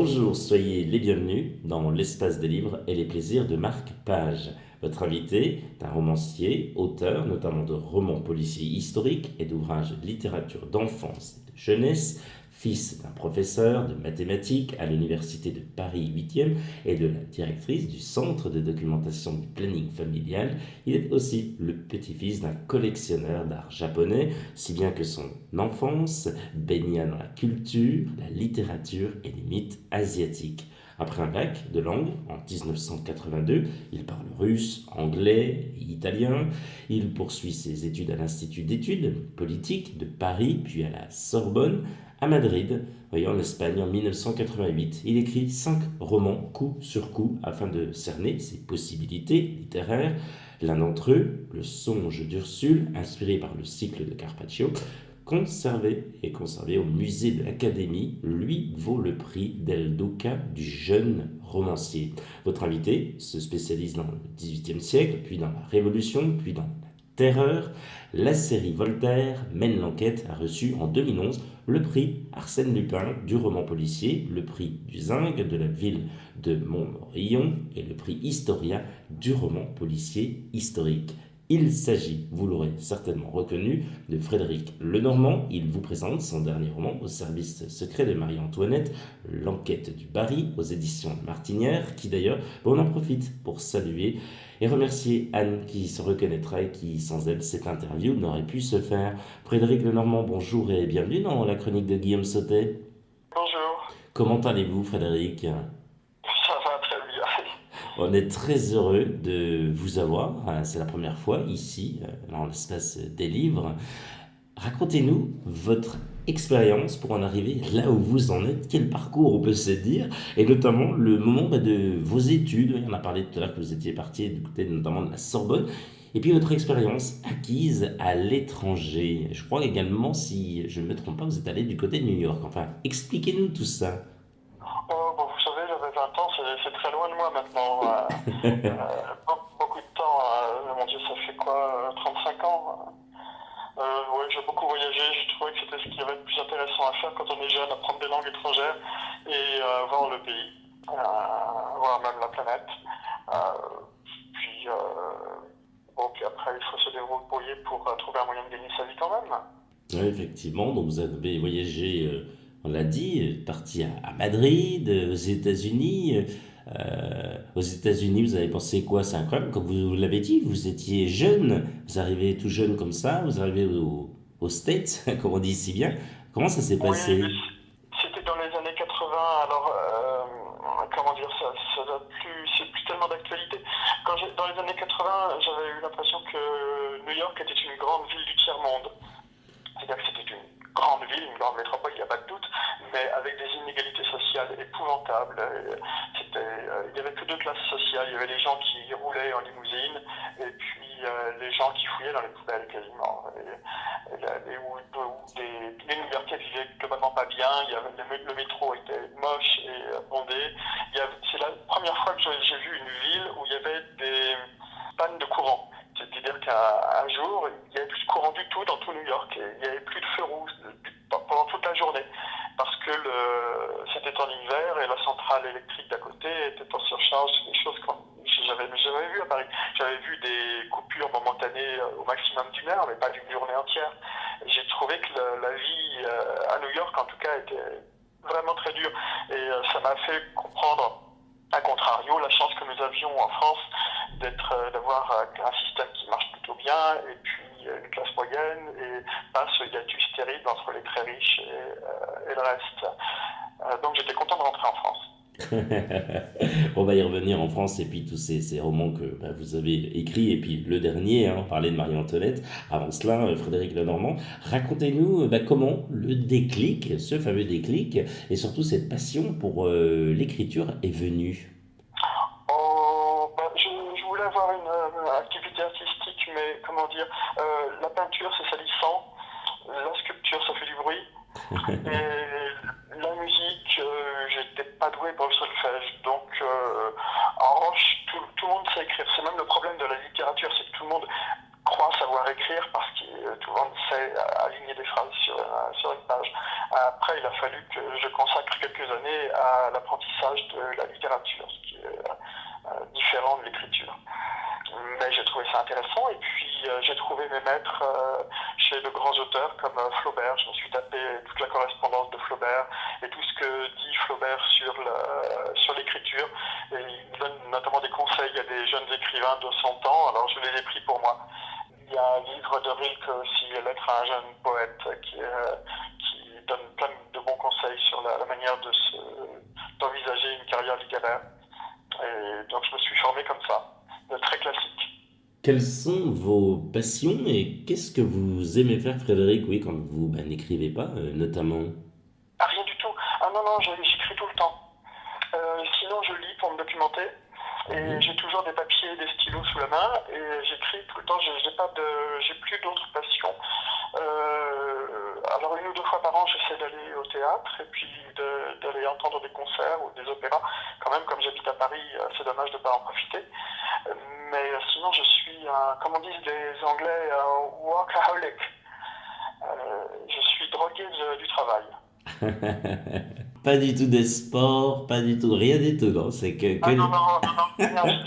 Bonjour, soyez les bienvenus dans l'espace des livres et les plaisirs de Marc Page. Votre invité est un romancier, auteur notamment de romans policiers historiques et d'ouvrages de littérature d'enfance et de jeunesse, fils d'un professeur de mathématiques à l'université de Paris 8e et de la directrice du centre de documentation du planning familial. Il est aussi le petit-fils d'un collectionneur d'art japonais, si bien que son enfance baigna dans la culture, la littérature et les mythes asiatiques. Après un bac de langue en 1982, il parle russe, anglais et italien. Il poursuit ses études à l'Institut d'études politiques de Paris, puis à la Sorbonne, à Madrid, en Espagne en 1988. Il écrit 5 romans coup sur coup afin de cerner ses possibilités littéraires. L'un d'entre eux, Le Songe d'Ursule, inspiré par le cycle de Carpaccio, conservé au musée de l'Académie, lui vaut le prix Del Duca du jeune romancier. Votre invité se spécialise dans le XVIIIe siècle, puis dans la Révolution, puis dans la Terreur. La série Voltaire mène l'enquête a reçu en 2011 le prix Arsène Lupin du roman policier, le prix du Zinc de la ville de Montmorillon et le prix Historia du roman policier historique. Il s'agit, vous l'aurez certainement reconnu, de Frédéric Lenormand. Il vous présente son dernier roman Au service secret de Marie-Antoinette, L'enquête du Barry, aux éditions Martinière, qui d'ailleurs, on en profite pour saluer et remercier Anne qui se reconnaîtra et qui, sans elle, cette interview n'aurait pu se faire. Frédéric Lenormand, bonjour et bienvenue dans la chronique de Guillaume Sautet. Bonjour, Comment allez-vous, Frédéric? ça va très bien. On est très heureux de vous avoir. C'est la première fois ici, dans l'espace des livres. Racontez-nous votre expérience pour en arriver là où vous en êtes, quel parcours on peut se dire, et notamment le moment de vos études. On a parlé tout à l'heure que vous étiez parti du côté notamment de la Sorbonne, et puis votre expérience acquise à l'étranger. Je crois également, si je ne me trompe pas, vous êtes allé du côté de New York. Enfin, expliquez-nous tout ça. Oh, bon, vous savez, j'avais 20 ans, c'est très loin de moi maintenant. Beaucoup de temps, mon Dieu, ça fait quoi, 35 ans? Ouais, j'ai beaucoup voyagé, j'ai trouvé que c'était ce qu'il y avait de plus intéressant à faire quand on est jeune, apprendre des langues étrangères et voir le pays, voir même la planète. Euh, puis, bon, puis après, il faut se débrouiller pour trouver un moyen de gagner sa vie quand même. Oui, effectivement, donc vous avez voyagé, on l'a dit, parti à Madrid, aux États-Unis. Aux États-Unis, vous avez pensé quoi? C'est incroyable, comme vous l'avez dit, vous étiez jeune, vous arrivez tout jeune comme ça, vous arrivez aux States, comme on dit si bien. Comment ça s'est Oui, mais passé? c'était dans les années 80, alors comment dire, c'est plus tellement d'actualité. Dans les années 80, j'avais eu l'impression que New York était une grande ville du tiers-monde. C'est-à-dire que c'était une grande ville, une grande métropole, il n'y a pas de doute, mais avec des inégalités sociales épouvantables. Il n'y avait que deux classes sociales. Il y avait les gens qui roulaient en limousine et puis les gens qui fouillaient dans les poubelles quasiment. Les New-Yorkais vivaient globalement pas bien. Le métro était moche et bondé. C'est la première fois que j'ai vu une ville où il y avait des pannes de courant. C'est-à-dire qu'un jour, il n'y avait plus de courant du tout dans tout New York. Et il n'y avait plus de feu rouge pendant toute la journée. Parce que c'était en hiver et la centrale électrique d'à côté était en surcharge. Des choses que j'avais vu à Paris. J'avais vu des coupures momentanées au maximum d'une heure, mais pas d'une journée entière. Et j'ai trouvé que la vie à New York, en tout cas, était vraiment très dure. Et ça m'a fait comprendre, à contrario, la chance que nous avions en France d'avoir un système qui marche plutôt bien, et puis une classe moyenne, et pas ce hiatus terrible entre les très riches et le reste. Donc j'étais content de rentrer en France. On va y revenir en France et puis tous ces romans que vous avez écrits et puis le dernier, on parlait de Marie-Antoinette. Avant cela, Frédéric Lenormand, racontez-nous comment le déclic, ce fameux déclic et surtout cette passion pour l'écriture est venue. Oh, je voulais avoir une activité artistique, mais comment dire, la peinture c'est salissant, la sculpture ça fait du bruit, et la musique, j'étais pas doué pour le solfège. Donc, en revanche, tout le monde sait écrire. C'est même le problème de la littérature, c'est que tout le monde croit savoir écrire parce que tout le monde sait aligner des phrases sur une page. Après, il a fallu que je consacre quelques années à l'apprentissage de la littérature, ce qui est différent de l'écriture. Mais j'ai trouvé ça intéressant et puis j'ai trouvé mes maîtres chez de grands auteurs comme Flaubert. Je me suis tapé toute la correspondance de Flaubert et tout ce que dit Flaubert sur l'écriture. Et il donne notamment des conseils à des jeunes écrivains de 100 ans, alors je les ai pris pour moi. Il y a un livre de Rilke aussi, Lettre à un jeune poète, qui donne plein de bons conseils sur la manière d'envisager une carrière littéraire. Et donc je me suis formé comme ça, très classique. Quelles sont vos passions et qu'est-ce que vous aimez faire, Frédéric, oui, quand vous n'écrivez pas, notamment? Ah, rien du tout. Ah non, non, j'écris tout le temps. Sinon, je lis pour me documenter. Et j'ai toujours des papiers et des stylos sous la main. Et j'écris tout le temps. J'ai plus d'autres passions. Alors, 1 ou 2 fois par an, j'essaie d'aller au théâtre et puis d'aller entendre des concerts ou des opéras. Quand même, comme j'habite à Paris, c'est dommage de ne pas en profiter. Mais sinon, je suis, comme on dit les Anglais, un workaholic. Je suis drogué du travail. Pas du tout des sports, pas du tout, rien du tout, non, c'est que... Ah non, non, non, non, non,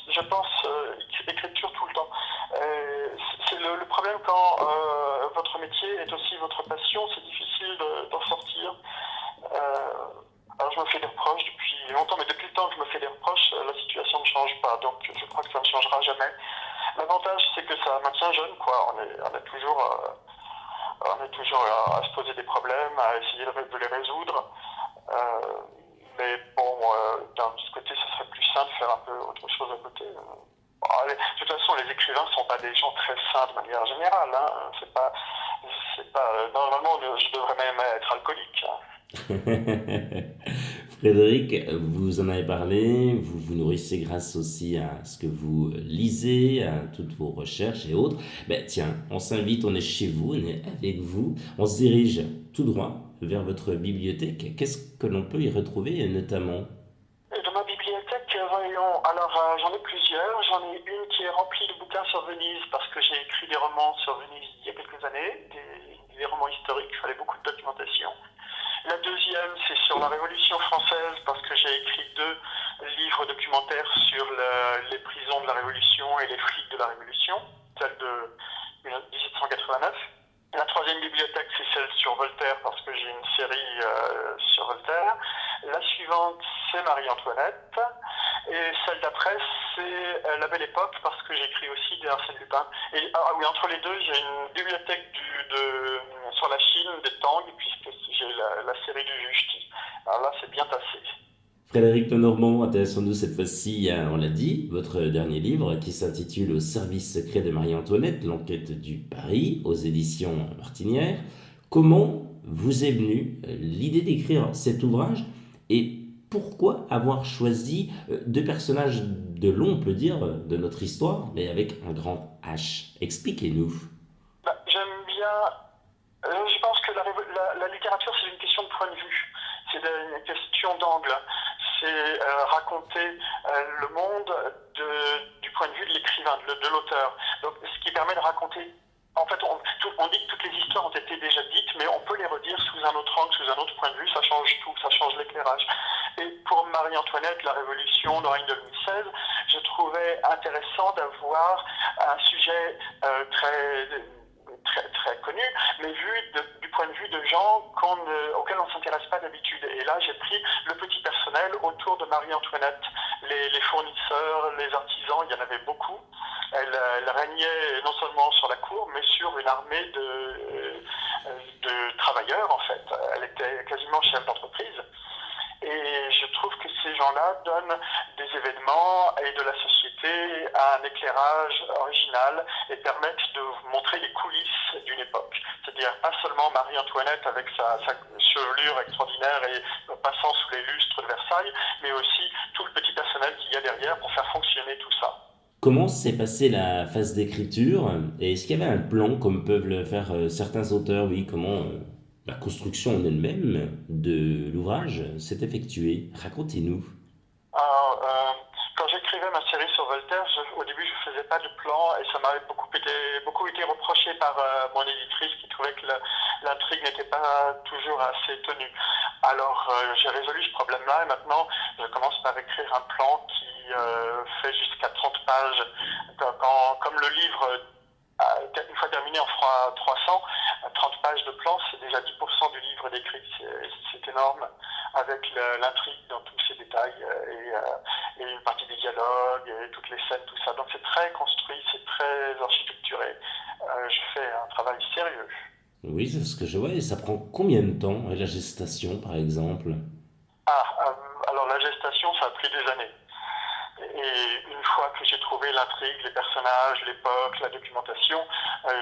je pense écriture tout le temps. C'est le problème quand votre métier est aussi votre passion, c'est difficile d'en sortir. Alors je me fais des reproches depuis longtemps, mais depuis le temps que je me fais des reproches, la situation ne change pas, donc je crois que ça ne changera jamais. L'avantage, c'est que ça maintient jeune, quoi. On est toujours à se poser des problèmes, à essayer de les résoudre. Mais bon, d'un autre côté, ce serait plus simple de faire un peu autre chose à côté. De toute façon, les écrivains ne sont pas des gens très sains de manière générale. Hein. Normalement, je devrais même être alcoolique. Hein. Frédéric, vous en avez parlé, vous vous nourrissez grâce aussi à ce que vous lisez, à toutes vos recherches et autres. Ben, tiens, on s'invite, on est chez vous, on est avec vous, on se dirige tout droit vers votre bibliothèque. Qu'est-ce que l'on peut y retrouver notamment? Dans ma bibliothèque, voyons, alors j'en ai plusieurs. J'en ai une qui est remplie de bouquins sur Venise parce que j'ai écrit des romans sur Venise il y a quelques années, des romans historiques, il fallait beaucoup de documentation. La deuxième, c'est sur la Révolution française, parce que j'ai écrit 2 livres documentaires sur les prisons de la Révolution et les flics de la Révolution, celle de 1789. La troisième bibliothèque, c'est celle sur Voltaire, parce que j'ai une série sur Voltaire. La suivante, c'est Marie-Antoinette. Et celle d'après, c'est La Belle Époque, parce que j'écris aussi des Arsène Lupin. Et oui, entre les deux, j'ai une bibliothèque sur la Chine, des Tang, puisque j'ai la série du Juge Ti. Alors là, c'est bien tassé. Frédéric Lenormand, intéressons-nous cette fois-ci, on l'a dit, votre dernier livre qui s'intitule Au service secret de Marie-Antoinette, l'enquête du Paris, aux éditions Martinière. Comment vous est venue l'idée d'écrire cet ouvrage et pourquoi avoir choisi 2 personnages de long, on peut dire, de notre histoire, mais avec un grand H? Expliquez-nous. J'aime bien. Je pense que la littérature, c'est une question de point de vue. C'est une question d'angle. C'est raconter le monde du point de vue de l'écrivain, de l'auteur. Donc, ce qui permet de raconter. En fait, on dit que toutes les histoires ont été déjà dites, mais on peut les redire sous un autre angle, sous un autre point de vue. Ça change tout, ça change l'éclairage. Et pour Marie-Antoinette, la Révolution, le règne de Louis XVI, je trouvais intéressant d'avoir un sujet très connu, mais vu du point de vue de gens auxquels on ne s'intéresse pas d'habitude. Et là, j'ai pris le petit personnel autour de Marie-Antoinette, les fournisseurs, les artisans, il y en avait beaucoup. Elle régnait non seulement sur la cour, mais sur une armée de travailleurs, en fait. Elle était quasiment chef d'entreprise. Et je trouve que ces gens-là donnent des événements et de la société un éclairage original et permettent de montrer les coulisses d'une époque. C'est-à-dire pas seulement Marie-Antoinette avec sa chevelure extraordinaire et passant sous les lustres de Versailles, mais aussi tout le petit personnel qu'il y a derrière pour faire fonctionner tout ça. Comment s'est passée la phase d'écriture et est-ce qu'il y avait un plan comme peuvent le faire certains auteurs? Oui, comment la construction en elle-même de l'ouvrage s'est effectuée? Racontez-nous. Alors, quand j'écrivais ma série sur Voltaire, au début, je ne faisais pas de plan et ça m'avait beaucoup été reproché par mon éditrice qui trouvait que l'intrigue n'était pas toujours assez tenue. Alors, j'ai résolu ce problème-là et maintenant, je commence par écrire un plan qui fait jusqu'à 30 pages. Comme le livre, une fois terminé, en fera 300, 30 pages de plan, c'est déjà 10% du livre décrit. C'est énorme, avec l'intrigue dans tous ses détails et une partie des dialogues et toutes les scènes, tout ça. Donc c'est très construit, c'est très architecturé. Je fais un travail sérieux. Oui, c'est ce que je vois. Et ça prend combien de temps, la gestation, par exemple? Alors la gestation, ça a pris des années. Et une fois que j'ai trouvé l'intrigue, les personnages, l'époque, la documentation,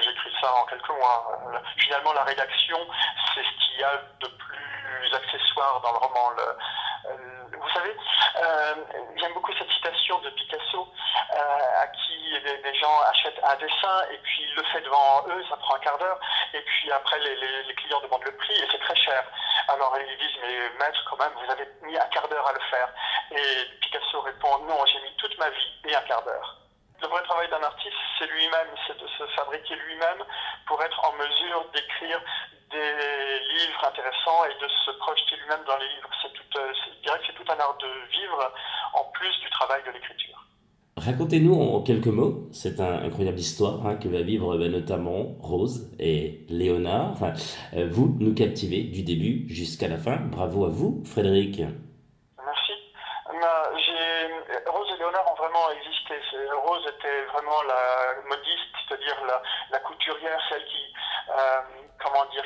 j'écris ça en quelques mois. Finalement, la rédaction, c'est ce qu'il y a de plus accessoire dans le roman. Vous savez, j'aime beaucoup cette citation de Picasso, à qui des gens achètent un dessin et puis il le fait devant eux, ça prend un quart d'heure, et puis après les clients demandent le prix et c'est très cher. Alors ils disent, mais maître, quand même, vous avez mis un quart d'heure à le faire. Et Picasso répond, non, j'ai mis toute ma vie et un quart d'heure. Le vrai travail d'un artiste, c'est lui-même, c'est de se fabriquer lui-même pour être en mesure d'écrire des livres intéressants et de se projeter lui-même dans les livres. Je dirais que c'est tout un art de vivre en plus du travail de l'écriture. Racontez-nous en quelques mots cette incroyable histoire que va vivre notamment Rose et Léonard. Vous nous captivez du début jusqu'à la fin. Bravo à vous, Frédéric. Merci. Rose et Léonard ont vraiment existé. Rose était vraiment la modiste, c'est-à-dire la couturière, celle qui, comment dire,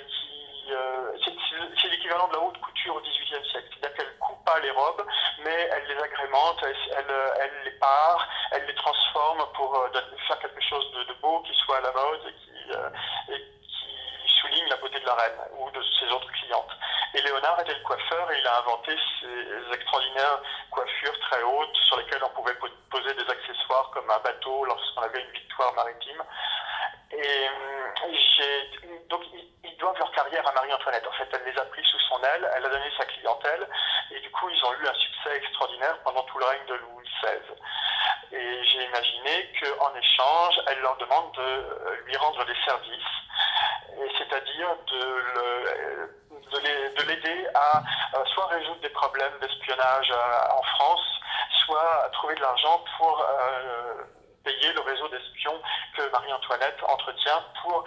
c'est l'équivalent de la haute couture au XVIIIe siècle. C'est-à-dire qu'elle ne coupe pas les robes, mais elle les agrémente, elle les pare, elle les transforme pour faire quelque chose de beau, qui soit à la mode et qui souligne la beauté de la reine ou de ses autres clientes. Et Léonard était le coiffeur et il a inventé ces extraordinaires coiffures très hautes sur lesquelles on pouvait poser des accessoires comme un bateau lorsqu'on avait une victoire maritime. Et donc ils doivent leur carrière à Marie-Antoinette. En fait, elle les a pris sous son aile, elle a donné sa clientèle et du coup ils ont eu un succès extraordinaire pendant tout le règne de Louis XVI. Et j'ai imaginé qu'en échange, elle leur demande de lui rendre des services, c'est-à-dire de l'aider à soit résoudre des problèmes d'espionnage en France, soit à trouver de l'argent pour payer le réseau d'espions que Marie-Antoinette entretient pour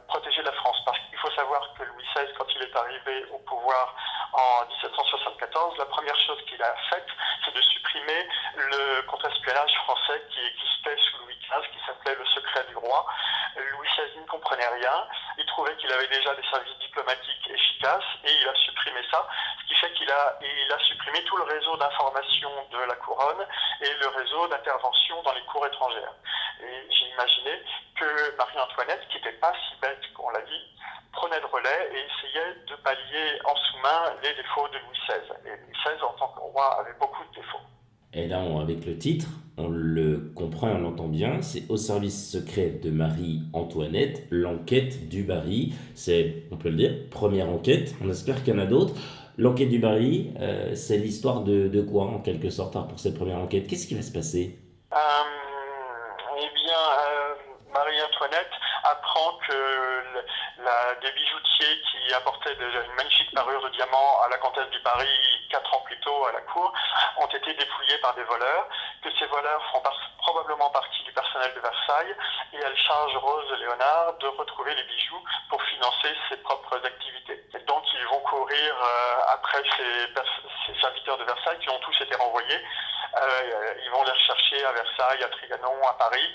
protéger la France. Parce qu'il faut savoir que Louis XVI, quand il est arrivé au pouvoir en 1774, la première chose qu'il a faite, c'est de supprimer le contre-espionnage français qui existait sous Louis XV, qui s'appelait le secret du roi. Louis XVI ne comprenait rien, il trouvait qu'il avait déjà des services diplomatiques efficaces et il a supprimé ça, ce qui fait qu'il a supprimé tout le réseau d'information de la couronne et le réseau d'intervention dans les cours étrangères. Et j'ai imaginé que Marie-Antoinette, qui n'était pas si bête qu'on l'a dit, prenait le relais et essayait de pallier en sous-main les défauts de Louis XVI. Et Louis XVI, en tant que roi, avait beaucoup de défauts. Et là, avec le titre, on le comprend et on l'entend bien, c'est Au service secret de Marie-Antoinette, l'enquête du Barry. C'est, on peut le dire, première enquête, on espère qu'il y en a d'autres. L'enquête du Barry, c'est l'histoire de quoi, en quelque sorte, pour cette première enquête? Qu'est-ce qui va se passer? Eh bien, Marie-Antoinette apprend que des bijoutiers qui apportaient une magnifique parure de diamants à la comtesse du Barry 4 ans plus tôt à la cour ont été dépouillés par des voleurs, que ces voleurs font probablement partie du personnel de Versailles et elle charge Rose et Léonard de retrouver les bijoux pour financer ses propres activités. Et donc ils vont courir après ces serviteurs de Versailles qui ont tous été renvoyés. Ils vont les rechercher à Versailles, à Trianon, à Paris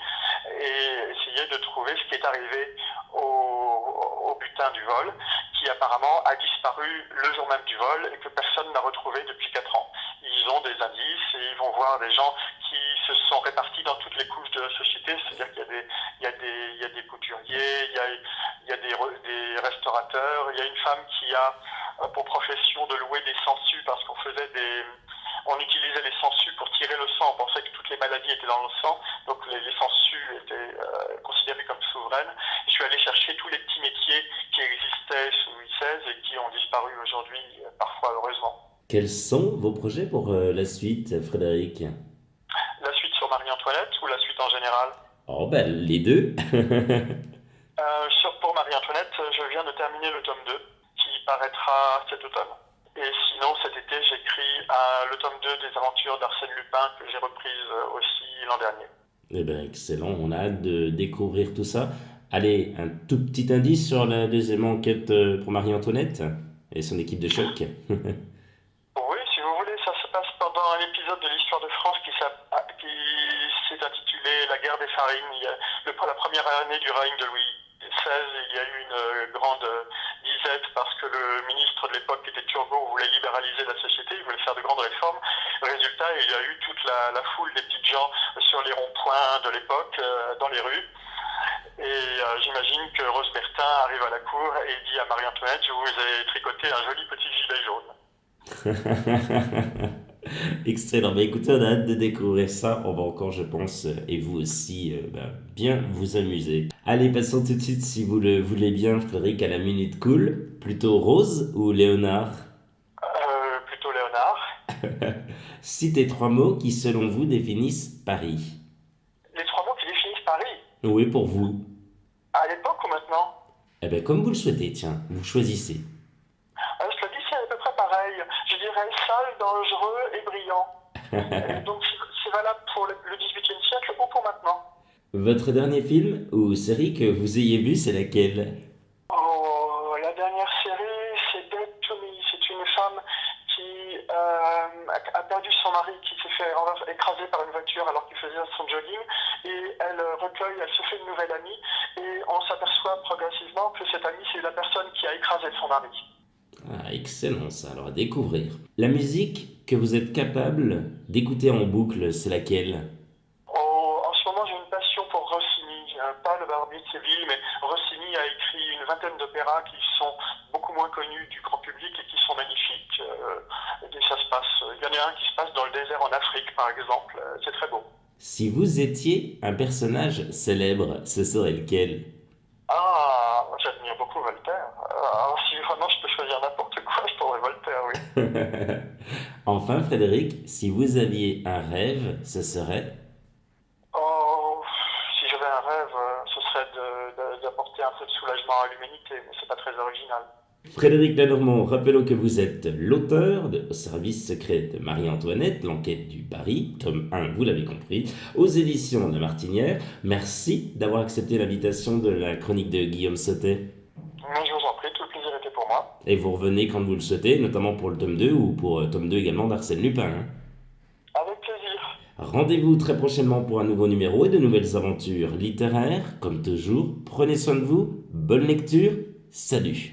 et essayer de trouver ce qui est arrivé au butin du vol, qui apparemment a disparu le jour même du vol et que personne n'a retrouvé depuis 4 ans. Ils ont des indices et ils vont voir des gens qui se sont répartis dans toutes les couches de la société, c'est-à-dire qu'il y a des couturiers, il y a des restaurateurs, il y a une femme qui a pour profession de louer des sangsues parce on utilisait les sangsues pour tirer le sang, on pensait que toutes les maladies étaient dans le sang, donc les sangsues étaient considérées comme souveraines. Je suis allé chercher tous les petits métiers qui existaient sous Louis XVI et qui ont disparu aujourd'hui, parfois heureusement. Quels sont vos projets pour la suite, Frédéric? Marie-Antoinette ou la suite en général? Oh, ben, les deux. Pour Marie-Antoinette, je viens de terminer le tome 2 qui paraîtra cet automne. Et sinon, cet été, j'écris le tome 2 des aventures d'Arsène Lupin que j'ai reprise aussi l'an dernier. Eh ben, excellent, on a hâte de découvrir tout ça. Allez, un tout petit indice sur la deuxième enquête pour Marie-Antoinette et son équipe de choc. Oui, si vous voulez, ça se passe pendant un épisode de l'histoire de France qui s'est intitulé La guerre des farines. La première année du règne de Louis XVI, il y a eu une grande disette parce que le ministre de l'époque, qui était Turgot, voulait libéraliser la société, il voulait faire de grandes réformes. Résultat, il y a eu toute la foule des petites gens sur les ronds-points de l'époque, dans les rues. Et j'imagine que Rose Bertin arrive à la cour et dit à Marie-Antoinette: je vous ai tricoté un joli petit gilet jaune. Excellent. Bah, écoutez, on a hâte de découvrir ça. On va encore, je pense, et vous aussi, bien vous amuser. Allez, passons tout de suite, si vous le voulez bien, Frédéric, à la minute cool. Plutôt Rose ou Léonard? Plutôt Léonard. Citez trois mots qui, selon vous, définissent Paris. Les trois mots qui définissent Paris, Oui, pour vous. à l'époque ou maintenant? Eh bien, comme vous le souhaitez, tiens, vous choisissez. Je le dis, c'est à peu près pareil. Je dirais sale, dangereux et brillant. Et donc c'est valable pour le XVIIIe siècle ou pour maintenant. Votre dernier film ou série que vous ayez vu, c'est laquelle? Oh, la dernière série, c'est Dead to Me. C'est une femme qui a perdu son mari, qui s'est fait écraser par une voiture alors qu'il faisait son jogging. Et elle se fait une nouvelle amie. Et on s'aperçoit progressivement que cette amie, c'est la personne qui a écrasé son mari. Ah, excellent ça, alors à découvrir. La musique que vous êtes capable d'écouter en boucle, c'est laquelle? En ce moment, j'ai une passion pour Rossini. Pas le Barbier de Séville, mais Rossini a écrit une vingtaine d'opéras qui sont beaucoup moins connus du grand public et qui sont magnifiques. Et ça se passe. Il y en a un qui se passe dans le désert en Afrique, par exemple. C'est très beau. Si vous étiez un personnage célèbre, ce serait lequel? Ah, j'admire beaucoup Voltaire. Alors, si vraiment je peux choisir n'importe quoi, je prendrais Voltaire, oui. Enfin, Frédéric, si vous aviez un rêve, ce serait? Oh, si j'avais un rêve, ce serait d'apporter un peu de soulagement à l'humanité, mais c'est pas très original. Frédéric Lenormand, rappelons que vous êtes l'auteur de Au service secret de Marie-Antoinette, l'enquête du Paris, tome 1, vous l'avez compris, aux éditions La Martinière. Merci d'avoir accepté l'invitation de la chronique de Guillaume Sautet. Mais je vous en prie, tout le plaisir était pour moi. Et vous revenez quand vous le souhaitez, notamment pour le tome 2 ou pour tome 2 également d'Arsène Lupin. Avec plaisir. Rendez-vous très prochainement pour un nouveau numéro et de nouvelles aventures littéraires. Comme toujours, prenez soin de vous, bonne lecture, salut!